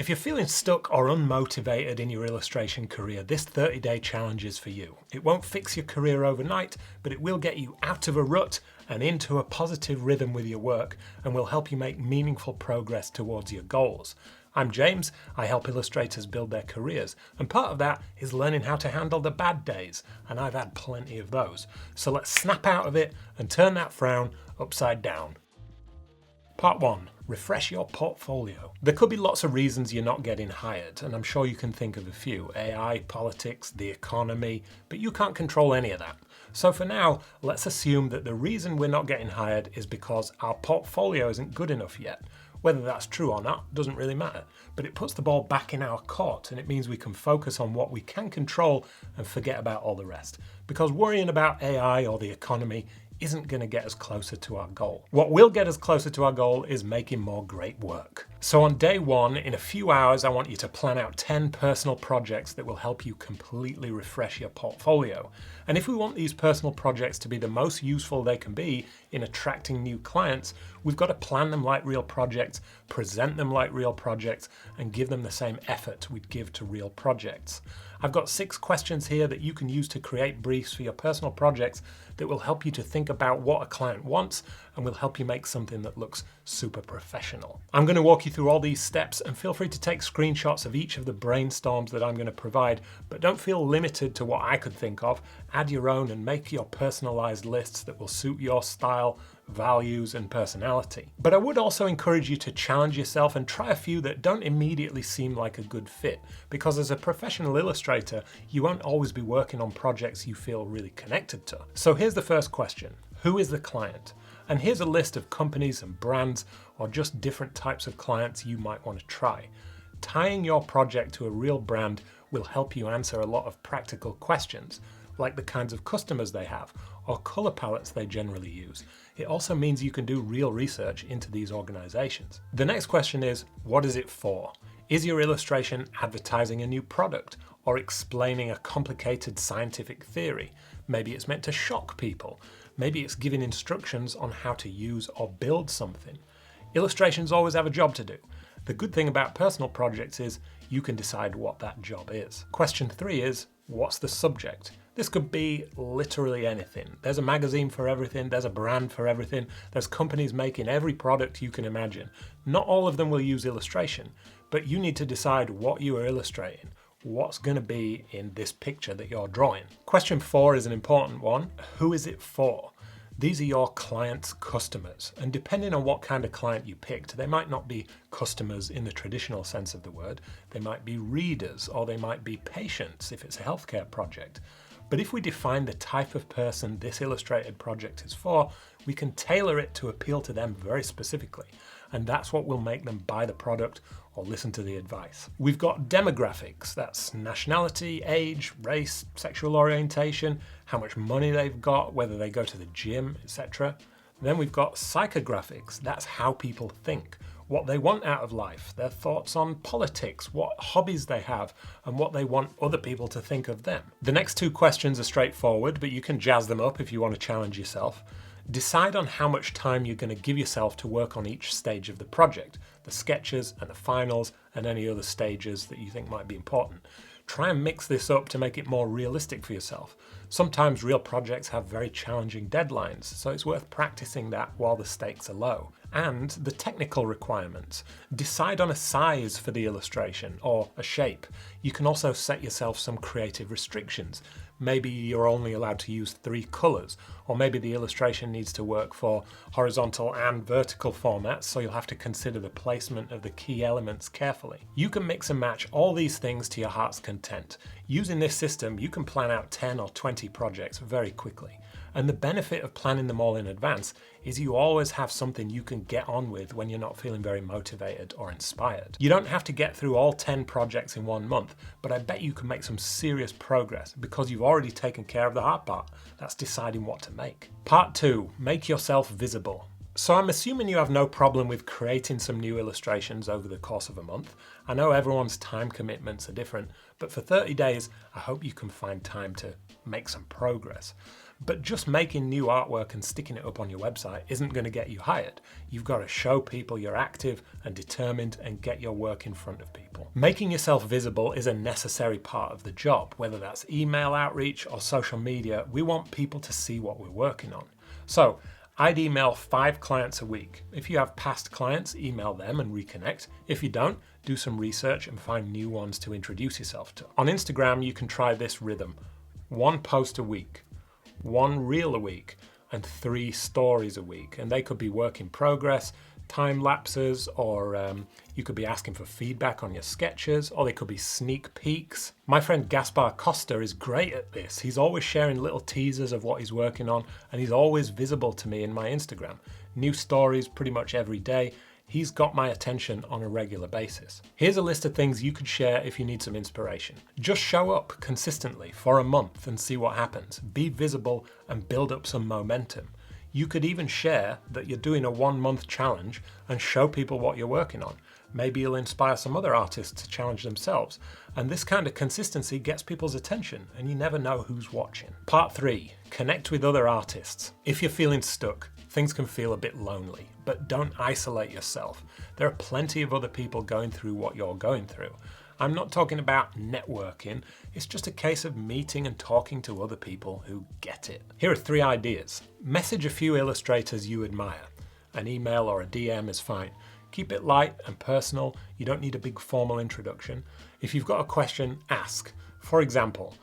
If you're feeling stuck or unmotivated in your illustration career, this 30-day challenge is for you. It won't fix your career overnight, but it will get you out of a rut and into a positive rhythm with your work and will help you make meaningful progress towards your goals. I'm James, I help illustrators build their careers, and part of that is learning how to handle the bad days, and I've had plenty of those. So let's snap out of it and turn that frown upside down. Part 1. Refresh your portfolio. There could be lots of reasons you're not getting hired, and I'm sure you can think of a few. AI, politics, the economy, but you can't control any of that. So for now, let's assume that the reason we're not getting hired is because our portfolio isn't good enough yet. Whether that's true or not doesn't really matter, but it puts the ball back in our court and it means we can focus on what we can control and forget about all the rest. Because worrying about AI or the economy isn't going to get us closer to our goal. What will get us closer to our goal is making more great work. So on day 1, in a few hours, I want you to plan out 10 personal projects that will help you completely refresh your portfolio. And if we want these personal projects to be the most useful they can be in attracting new clients, we've got to plan them like real projects, present them like real projects, and give them the same effort we'd give to real projects. I've got 6 questions here that you can use to create briefs for your personal projects that will help you to think about what a client wants and will help you make something that looks super professional. I'm going to walk you through all these steps, and feel free to take screenshots of each of the brainstorms that I'm going to provide, but don't feel limited to what I could think of. Add your own and make your personalized lists that will suit your style, values and personality. But I would also encourage you to challenge yourself and try a few that don't immediately seem like a good fit, because as a professional illustrator, you won't always be working on projects you feel really connected to. So here's the first question. Who is the client? And here's a list of companies and brands or just different types of clients you might want to try. Tying your project to a real brand will help you answer a lot of practical questions, like the kinds of customers they have or color palettes they generally use. It also means you can do real research into these organizations. The next question is, what is it for? Is your illustration advertising a new product or explaining a complicated scientific theory? Maybe it's meant to shock people. Maybe it's giving instructions on how to use or build something. Illustrations always have a job to do. The good thing about personal projects is you can decide what that job is. Question 3 is, what's the subject? This could be literally anything. There's a magazine for everything, there's a brand for everything, there's companies making every product you can imagine. Not all of them will use illustration, but you need to decide what you are illustrating. What's going to be in this picture that you're drawing? Question 4 is an important one. Who is it for? These are your client's customers, and depending on what kind of client you picked, they might not be customers in the traditional sense of the word. They might be readers, or they might be patients if it's a healthcare project. But if we define the type of person this illustrated project is for, we can tailor it to appeal to them very specifically. And that's what will make them buy the product or listen to the advice. We've got demographics, that's nationality, age, race, sexual orientation, how much money they've got, whether they go to the gym, etc. Then we've got psychographics, that's how people think, what they want out of life, their thoughts on politics, what hobbies they have, and what they want other people to think of them. The next 2 questions are straightforward, but you can jazz them up if you want to challenge yourself. Decide on how much time you're going to give yourself to work on each stage of the project, the sketches and the finals and any other stages that you think might be important. Try and mix this up to make it more realistic for yourself. Sometimes real projects have very challenging deadlines, so it's worth practicing that while the stakes are low. And the technical requirements. Decide on a size for the illustration or a shape. You can also set yourself some creative restrictions. Maybe you're only allowed to use 3 colors, or maybe the illustration needs to work for horizontal and vertical formats, so you'll have to consider the placement of the key elements carefully. You can mix and match all these things to your heart's content. Using this system, you can plan out 10 or 20 projects very quickly. And the benefit of planning them all in advance is you always have something you can get on with when you're not feeling very motivated or inspired. You don't have to get through all 10 projects in 1 month, but I bet you can make some serious progress because you've already taken care of the hard part. That's deciding what to make. Part 2, make yourself visible. So I'm assuming you have no problem with creating some new illustrations over the course of a month. I know everyone's time commitments are different, but for 30 days, I hope you can find time to make some progress. But just making new artwork and sticking it up on your website isn't going to get you hired. You've got to show people you're active and determined and get your work in front of people. Making yourself visible is a necessary part of the job. Whether that's email outreach or social media, we want people to see what we're working on. So I'd email 5 clients a week. If you have past clients, email them and reconnect. If you don't, do some research and find new ones to introduce yourself to. On Instagram, you can try this rhythm: 1 post a week, 1 reel a week, and 3 stories a week. And they could be work in progress, time lapses, or you could be asking for feedback on your sketches, or they could be sneak peeks. My friend Gaspar Costa is great at this. He's always sharing little teasers of what he's working on, and he's always visible to me in my Instagram. New stories pretty much every day. He's got my attention on a regular basis. Here's a list of things you could share if you need some inspiration. Just show up consistently for a month and see what happens. Be visible and build up some momentum. You could even share that you're doing a 1-month challenge and show people what you're working on. Maybe you'll inspire some other artists to challenge themselves. And this kind of consistency gets people's attention, and you never know who's watching. Part 3, connect with other artists. If you're feeling stuck, things can feel a bit lonely, but don't isolate yourself. There are plenty of other people going through what you're going through. I'm not talking about networking, it's just a case of meeting and talking to other people who get it. Here are 3 ideas. Message a few illustrators you admire. An email or a DM is fine. Keep it light and personal. You don't need a big formal introduction. If you've got a question, ask. For example,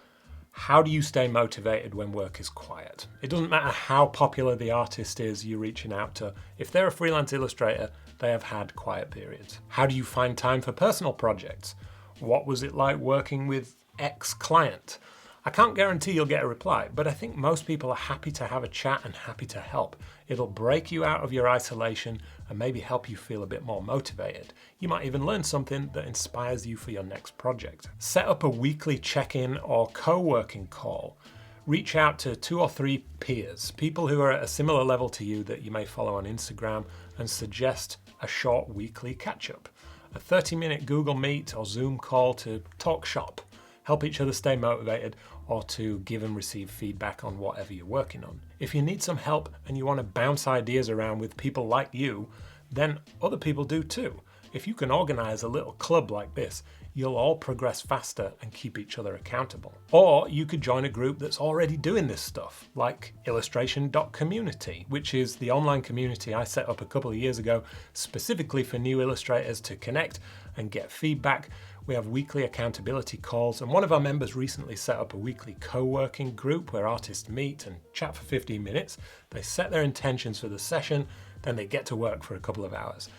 how do you stay motivated when work is quiet? It doesn't matter how popular the artist is you're reaching out to. If they're a freelance illustrator, they have had quiet periods. How do you find time for personal projects? What was it like working with X client? I can't guarantee you'll get a reply, but I think most people are happy to have a chat and happy to help. It'll break you out of your isolation and maybe help you feel a bit more motivated. You might even learn something that inspires you for your next project. Set up a weekly check-in or co-working call. Reach out to 2 or 3 peers, people who are at a similar level to you that you may follow on Instagram, and suggest a short weekly catch-up. A 30-minute Google Meet or Zoom call to talk shop. Help each other stay motivated, or to give and receive feedback on whatever you're working on. If you need some help and you want to bounce ideas around with people like you, then other people do too. If you can organize a little club like this, you'll all progress faster and keep each other accountable. Or you could join a group that's already doing this stuff, like illustration.community, which is the online community I set up a couple of years ago specifically for new illustrators to connect and get feedback. We have weekly accountability calls, and one of our members recently set up a weekly co-working group where artists meet and chat for 15 minutes. They set their intentions for the session, then they get to work for a couple of hours.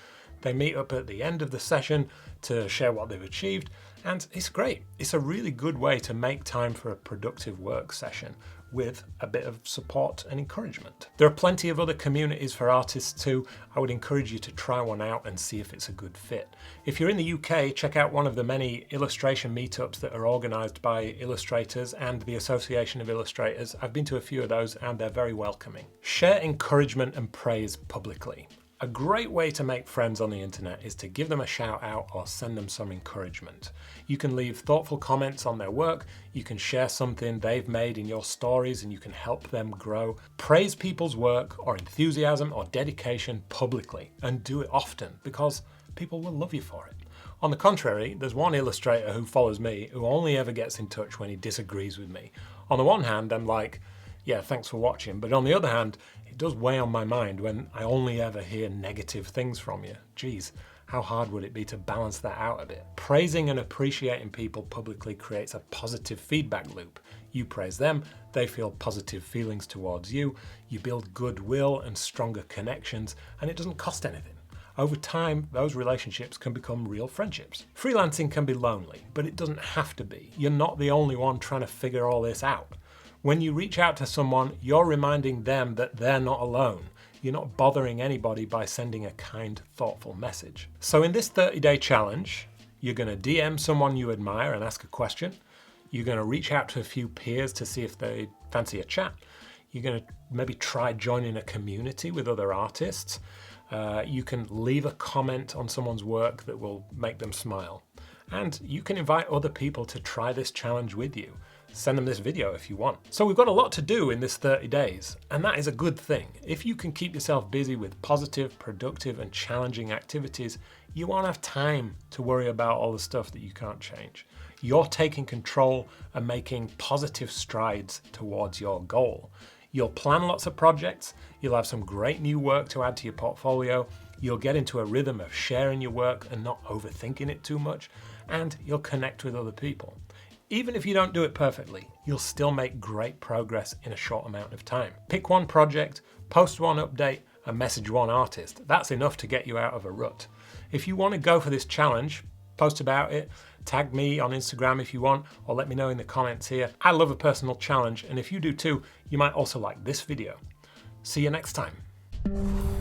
They meet up at the end of the session to share what they've achieved, and it's great. It's a really good way to make time for a productive work session with a bit of support and encouragement. There are plenty of other communities for artists too. I would encourage you to try one out and see if it's a good fit. If you're in the UK, check out one of the many illustration meetups that are organised by illustrators and the Association of Illustrators. I've been to a few of those and they're very welcoming. Share encouragement and praise publicly. A great way to make friends on the internet is to give them a shout out or send them some encouragement. You can leave thoughtful comments on their work, you can share something they've made in your stories, and you can help them grow. Praise people's work or enthusiasm or dedication publicly, and do it often because people will love you for it. On the contrary, there's one illustrator who follows me who only ever gets in touch when he disagrees with me. On the one hand, I'm like, yeah, thanks for watching, but on the other hand, it does weigh on my mind when I only ever hear negative things from you. Geez, how hard would it be to balance that out a bit? Praising and appreciating people publicly creates a positive feedback loop. You praise them, they feel positive feelings towards you, you build goodwill and stronger connections, and it doesn't cost anything. Over time, those relationships can become real friendships. Freelancing can be lonely, but it doesn't have to be. You're not the only one trying to figure all this out. When you reach out to someone, you're reminding them that they're not alone. You're not bothering anybody by sending a kind, thoughtful message. So in this 30-day challenge, you're going to DM someone you admire and ask a question. You're going to reach out to a few peers to see if they fancy a chat. You're going to maybe try joining a community with other artists. You can leave a comment on someone's work that will make them smile. And you can invite other people to try this challenge with you. Send them this video if you want. So we've got a lot to do in this 30 days, and that is a good thing. If you can keep yourself busy with positive, productive, and challenging activities, you won't have time to worry about all the stuff that you can't change. You're taking control and making positive strides towards your goal. You'll plan lots of projects, you'll have some great new work to add to your portfolio, you'll get into a rhythm of sharing your work and not overthinking it too much, and you'll connect with other people. Even if you don't do it perfectly, you'll still make great progress in a short amount of time. Pick one project, post one update, and message one artist. That's enough to get you out of a rut. If you want to go for this challenge, post about it, tag me on Instagram if you want, or let me know in the comments here. I love a personal challenge, and if you do too, you might also like this video. See you next time.